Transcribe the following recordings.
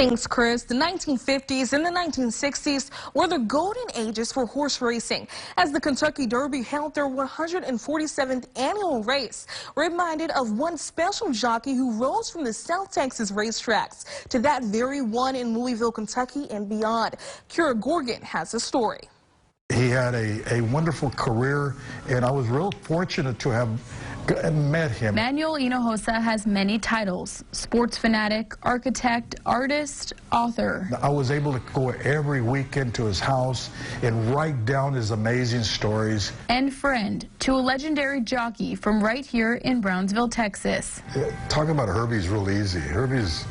Thanks, Chris. The 1950s and the 1960s were the golden ages for horse racing, as the Kentucky Derby held their 147th annual race. We're reminded of one special jockey who rose from the South Texas racetracks to that very one in Louisville, Kentucky and beyond. Kira Gorgon has the story. He had a wonderful career, and I was real fortunate to have met him. Manuel Hinojosa has many titles: sports fanatic, architect, artist, author. I was able to go every weekend to his house and write down his amazing stories. And friend to a legendary jockey from right here in Brownsville, Texas. Talking about Herbie's real easy. Herbie's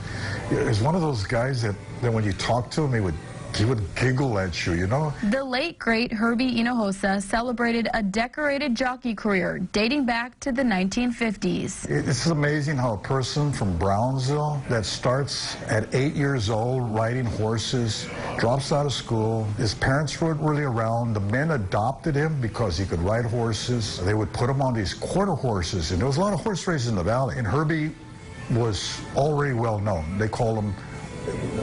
is one of those guys that when you talk to him, he would giggle at you, you know? The late, great Herbie Hinojosa celebrated a decorated jockey career dating back to the 1950s. It's amazing how a person from Brownsville that starts at 8 years old riding horses, drops out of school, his parents weren't really around, the men adopted him because he could ride horses. They would put him on these quarter horses, and there was a lot of horse races in the valley, and Herbie was already well known. They called him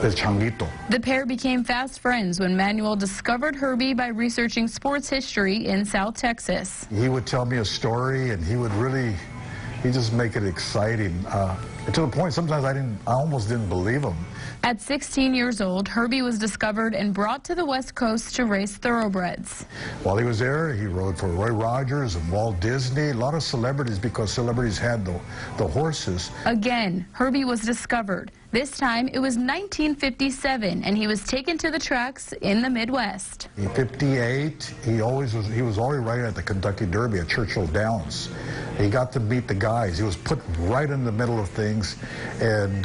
El Changuito. The pair became fast friends when Manuel discovered Herbie by researching sports history in South Texas. He would tell me a story, and he'd just make it exciting. To the point sometimes I almost didn't believe him. At 16 years old, Herbie was discovered and brought to the West Coast to race thoroughbreds. While he was there, he rode for Roy Rogers and Walt Disney, a lot of celebrities, because celebrities had the horses. Again, Herbie was discovered. This time it was 1957, and he was taken to the tracks in the Midwest. In 58, he was already riding at the Kentucky Derby at Churchill Downs. He got to meet the guys. He was put right in the middle of things, and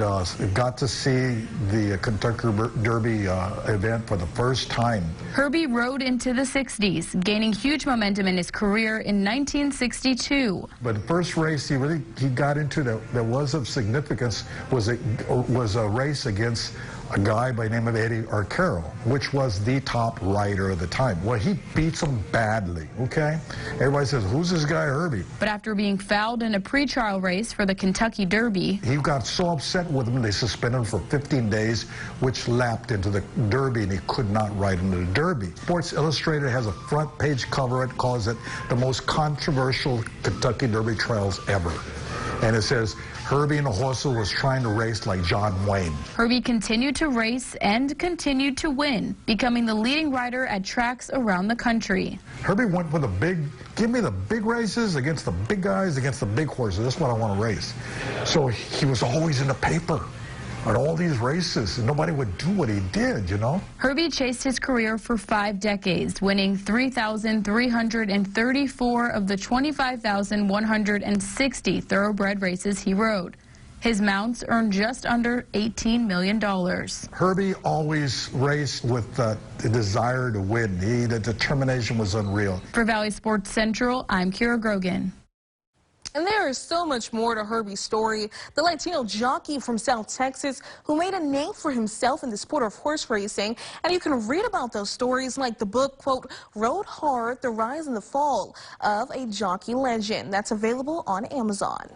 got to see the Kentucky Derby event for the first time. Herbie rode into the 60s, gaining huge momentum in his career in 1962. But the first race he got into that was of significance was a race against a guy by the name of Eddie Arcaro, which was the top rider of the time. Well, he beats him badly, okay? Everybody says, who's this guy, Herbie? But after being fouled in a pre-trial race for the Kentucky Derby, he got so upset with him, they suspended him for 15 days, which lapped into the Derby, and he could not ride into the Derby. Sports Illustrated has a front page cover. It calls it the most controversial Kentucky Derby trials ever. And it says, Herbie Hinojosa was trying to race like John Wayne. Herbie continued to race and continued to win, becoming the leading rider at tracks around the country. Herbie went with give me the big races against the big guys, against the big horses. That's what I want to race. So he was always in the paper at all these races, and nobody would do what he did, you know? Herbie chased his career for 5 decades, winning 3,334 of the 25,160 thoroughbred races he rode. His mounts earned just under $18 million. Herbie always raced with the desire to win. The determination was unreal. For Valley Sports Central, I'm Kira Grogan. And there is so much more to Herbie's story. The Latino jockey from South Texas who made a name for himself in the sport of horse racing. And you can read about those stories like the book, quote, Rode Hard, The Rise and the Fall of a Jockey Legend. That's available on Amazon.